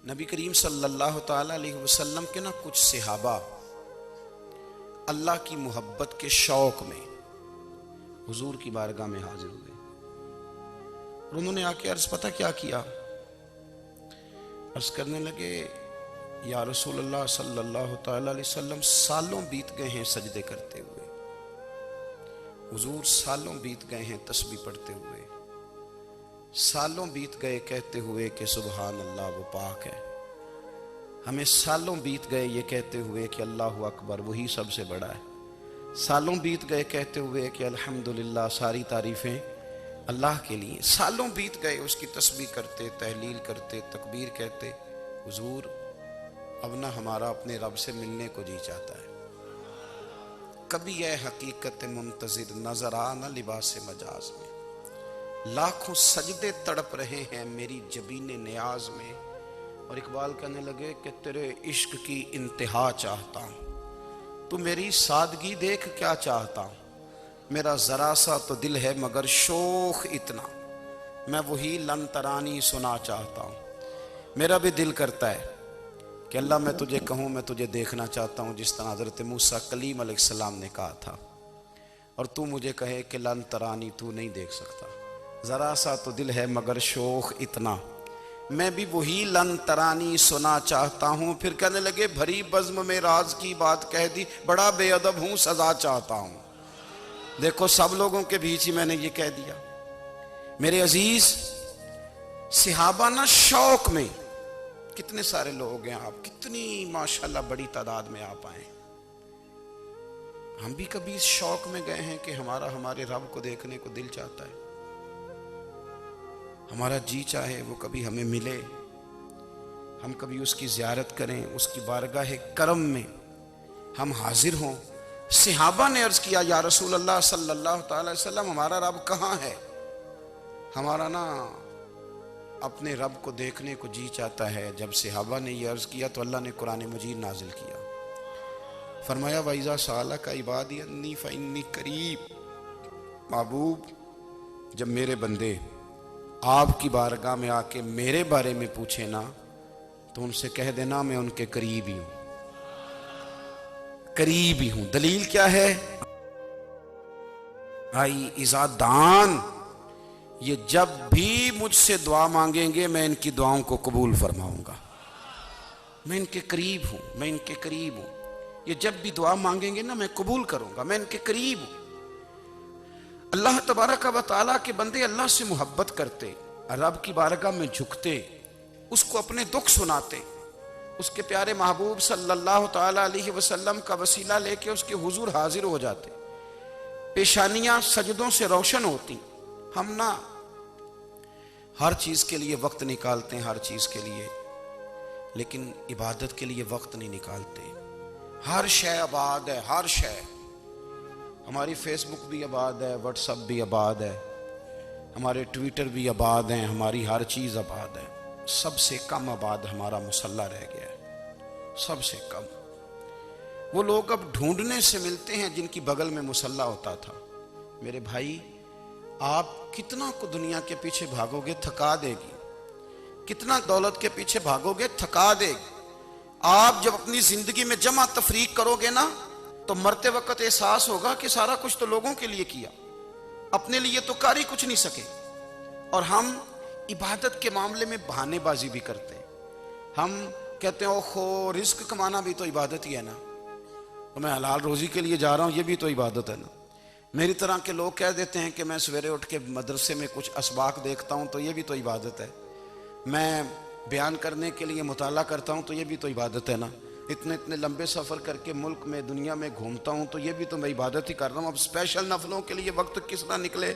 نبی کریم صلی اللہ تعالی علیہ وسلم کے کچھ صحابہ اللہ کی محبت کے شوق میں حضور کی بارگاہ میں حاضر ہوئے اور انہوں نے آ کے عرض پتہ کیا کیا؟ عرض کرنے لگے یا رسول اللہ صلی اللہ تعالی علیہ وسلم سالوں بیت گئے ہیں سجدے کرتے ہوئے، حضور سالوں بیت گئے ہیں تسبیح پڑھتے ہوئے، سالوں بیت گئے کہتے ہوئے کہ سبحان اللہ وہ پاک ہے، ہمیں سالوں بیت گئے یہ کہتے ہوئے کہ اللہ اکبر وہی سب سے بڑا ہے، سالوں بیت گئے کہتے ہوئے کہ الحمدللہ ساری تعریفیں اللہ کے لیے، سالوں بیت گئے اس کی تسبیح کرتے، تحلیل کرتے، تکبیر کہتے۔ حضور اب نہ ہمارا اپنے رب سے ملنے کو جی چاہتا ہے، کبھی یہ حقیقت منتظر نظر آ نہ لباس مجاز میں، لاکھوں سجدے تڑپ رہے ہیں میری جبین نیاز میں۔ اور اقبال کہنے لگے کہ تیرے عشق کی انتہا چاہتا ہوں، تو میری سادگی دیکھ کیا چاہتا ہوں، میرا ذرا سا تو دل ہے مگر شوخ اتنا، میں وہی لن ترانی سنا چاہتا ہوں۔ میرا بھی دل کرتا ہے کہ اللہ میں تجھے کہوں میں تجھے دیکھنا چاہتا ہوں جس طرح حضرت موسیٰ کلیم علیہ السلام نے کہا تھا، اور تو مجھے کہے کہ لن ترانی تو نہیں دیکھ سکتا، ذرا سا تو دل ہے مگر شوخ اتنا، میں بھی وہی لن ترانی سنا چاہتا ہوں۔ پھر کہنے لگے بھری بزم میں راز کی بات کہہ دی، بڑا بے ادب ہوں سزا چاہتا ہوں۔ دیکھو سب لوگوں کے بیچ ہی میں نے یہ کہہ دیا۔ میرے عزیز صحابہ شوق میں کتنے سارے لوگ ہیں، آپ کتنی ماشاءاللہ بڑی تعداد میں آپ آئے، ہم بھی کبھی اس شوق میں گئے ہیں کہ ہمارے رب کو دیکھنے کو دل چاہتا ہے، ہمارا جی چاہے وہ کبھی ہمیں ملے، ہم کبھی اس کی زیارت کریں، اس کی بارگاہ کرم میں ہم حاضر ہوں۔ صحابہ نے عرض کیا یا رسول اللہ صلی اللہ تعالی وسلم ہمارا رب کہاں ہے؟ ہمارا اپنے رب کو دیکھنے کو جی چاہتا ہے۔ جب صحابہ نے یہ عرض کیا تو اللہ نے قرآن مجید نازل کیا، فرمایا وَإِذَا سَأَلَكَ عِبَادِي عَنِّي فَإِنِّي قَرِيبٌ، محبوب جب میرے بندے آپ کی بارگاہ میں آ کے میرے بارے میں پوچھے نا تو ان سے کہہ دینا میں ان کے قریب ہی ہوں، قریب ہی ہوں۔ دلیل کیا ہے؟ بھائی اذا دان، یہ جب بھی مجھ سے دعا مانگیں گے میں ان کی دعاؤں کو قبول فرماؤں گا، میں ان کے قریب ہوں، میں ان کے قریب ہوں، یہ جب بھی دعا مانگیں گے میں قبول کروں گا، میں ان کے قریب ہوں۔ اللہ تبارک و تعالیٰ کے بندے اللہ سے محبت کرتے، رب کی بارگاہ میں جھکتے، اس کو اپنے دکھ سناتے، اس کے پیارے محبوب صلی اللہ تعالی علیہ وسلم کا وسیلہ لے کے اس کے حضور حاضر ہو جاتے، پیشانیاں سجدوں سے روشن ہوتی۔ ہم ہر چیز کے لیے وقت نکالتے ہیں، ہر چیز کے لیے، لیکن عبادت کے لیے وقت نہیں نکالتے۔ ہر شے آباد ہے، ہر شے، ہماری فیس بک بھی آباد ہے، واٹس ایپ بھی آباد ہے، ہمارے ٹویٹر بھی آباد ہیں، ہماری ہر چیز آباد ہے، سب سے کم آباد ہمارا مصلی رہ گیا ہے، سب سے کم۔ وہ لوگ اب ڈھونڈنے سے ملتے ہیں جن کی بغل میں مصلی ہوتا تھا۔ میرے بھائی آپ کتنا کو دنیا کے پیچھے بھاگو گے تھکا دے گی، کتنا دولت کے پیچھے بھاگو گے تھکا دے گی۔ آپ جب اپنی زندگی میں جمع تفریق کرو گے تو مرتے وقت احساس ہوگا کہ سارا کچھ تو لوگوں کے لیے کیا، اپنے لیے تو کاری کچھ نہیں سکے۔ اور ہم عبادت کے معاملے میں بہانے بازی بھی کرتے ہیں، ہم کہتے ہیں اوہو رزق کمانا بھی تو عبادت ہی ہے نا، تو میں حلال روزی کے لیے جا رہا ہوں یہ بھی تو عبادت ہے نا۔ میری طرح کے لوگ کہہ دیتے ہیں کہ میں سویرے اٹھ کے مدرسے میں کچھ اسباق دیکھتا ہوں تو یہ بھی تو عبادت ہے، میں بیان کرنے کے لیے مطالعہ کرتا ہوں تو یہ بھی تو عبادت ہے نا، اتنے لمبے سفر کر کے ملک میں دنیا میں گھومتا ہوں تو یہ بھی تو میں عبادت ہی کر رہا ہوں۔ اب اسپیشل نفلوں کے لیے وقت کس طرح نکلے،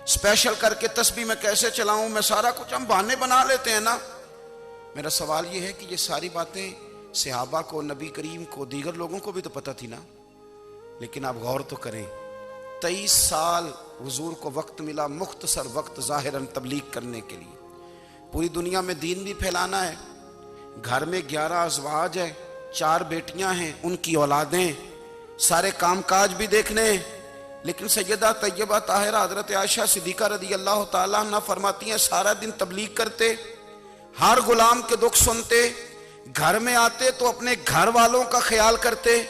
اسپیشل کر کے تسبیح میں کیسے چلاؤں، میں سارا کچھ ہم بہانے بنا لیتے ہیں نا۔ میرا سوال یہ ہے کہ یہ ساری باتیں صحابہ کو، نبی کریم کو، دیگر لوگوں کو بھی تو پتہ تھی نا، لیکن آپ غور تو کریں 23 سال حضور کو وقت ملا، مختصر وقت ظاہراً تبلیغ کرنے کے لیے، پوری دنیا میں دین بھی پھیلانا ہے، گھر میں 11 ازواج ہیں، 4 بیٹیاں ہیں، ان کی اولادیں، سارے کام کاج بھی دیکھنے ہیں۔ لیکن سیدہ طیبہ طاہرہ حضرت عائشہ صدیقہ رضی اللہ تعالیٰ عنہ فرماتی ہیں سارا دن تبلیغ کرتے، ہر غلام کے دکھ سنتے، گھر میں آتے تو اپنے گھر والوں کا خیال کرتے،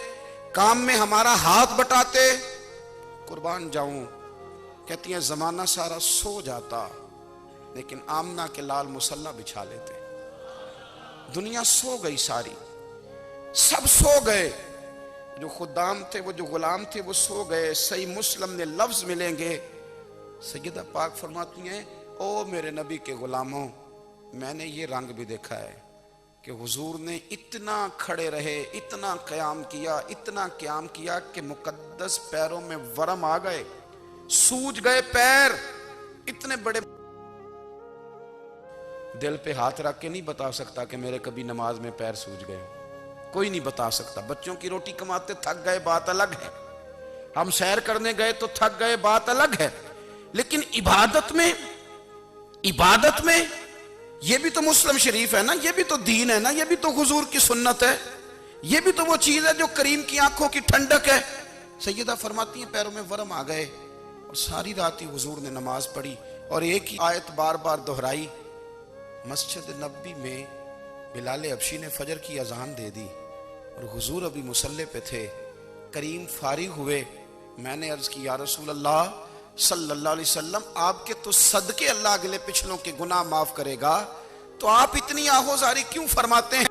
کام میں ہمارا ہاتھ بٹاتے۔ قربان جاؤں، کہتی ہیں زمانہ سارا سو جاتا لیکن آمنہ کے لال مصلی بچھا لیتے۔ دنیا سو گئی، ساری سب سو گئے، جو خدام تھے، وہ جو غلام تھے، وہ سو گئے۔ صحیح مسلم میں لفظ ملیں گے، سیدہ پاک فرماتی ہیں او میرے نبی کے غلاموں، میں نے یہ رنگ بھی دیکھا ہے کہ حضور نے اتنا کھڑے رہے، اتنا قیام کیا، اتنا قیام کیا کہ مقدس پیروں میں ورم آ گئے، سوج گئے پیر اتنے بڑے۔ دل پہ ہاتھ رکھ کے نہیں بتا سکتا کہ میرے کبھی نماز میں پیر سوج گئے، کوئی نہیں بتا سکتا۔ بچوں کی روٹی کماتے تھک گئے بات الگ ہے، ہم سیر کرنے گئے تو تھک گئے بات الگ ہے، لیکن عبادت میں یہ بھی تو مسلم شریف ہے نا، یہ بھی تو دین ہے نا، یہ بھی تو حضور کی سنت ہے، یہ بھی تو وہ چیز ہے جو کریم کی آنکھوں کی ٹھنڈک ہے۔ سیدہ فرماتی ہیں پیروں میں ورم آ گئے، اور ساری رات ہی حضور نے نماز پڑھی اور ایک ہی آیت بار بار دہرائی۔ مسجد نبوی میں بلال حبشی نے فجر کی اذان دے دی اور حضور ابھی مصلی پہ تھے، کریم فارغ ہوئے۔ میں نے عرض کی یا رسول اللہ صلی اللہ علیہ وسلم، آپ کے تو صدقے اللہ اگلے پچھلوں کے گناہ معاف کرے گا، تو آپ اتنی آہوزاری کیوں فرماتے ہیں؟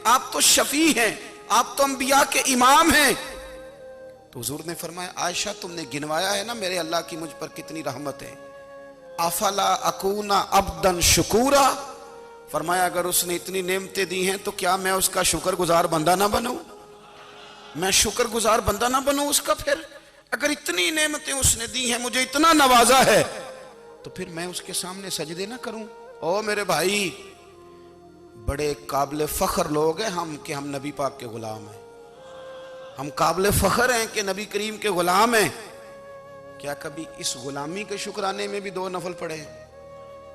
آپ تو شفیع ہیں، آپ تو انبیاء کے امام ہیں۔ تو حضور نے فرمایا عائشہ تم نے گنوایا ہے نا میرے اللہ کی مجھ پر کتنی رحمت ہے، افلا اکون عبدا شکورا، فرمایا اگر اس نے اتنی نعمتیں دی ہیں تو کیا میں اس کا شکر گزار بندہ نہ بنوں؟ میں شکر گزار بندہ نہ بنوں اس کا؟ پھر اگر اتنی نعمتیں اس نے دی ہیں، مجھے اتنا نوازا ہے، تو پھر میں اس کے سامنے سجدے نہ کروں؟ او میرے بھائی، بڑے قابل فخر لوگ ہیں ہم کہ ہم نبی پاک کے غلام ہیں، ہم قابل فخر ہیں کہ نبی کریم کے غلام ہیں۔ کیا کبھی اس غلامی کے شکرانے میں بھی 2 نفل پڑھے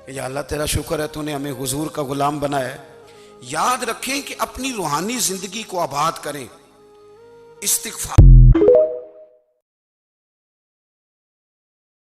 کہ یا اللہ تیرا شکر ہے تو نے ہمیں حضور کا غلام بنایا ہے؟ یاد رکھیں کہ اپنی روحانی زندگی کو آباد کریں، استغفار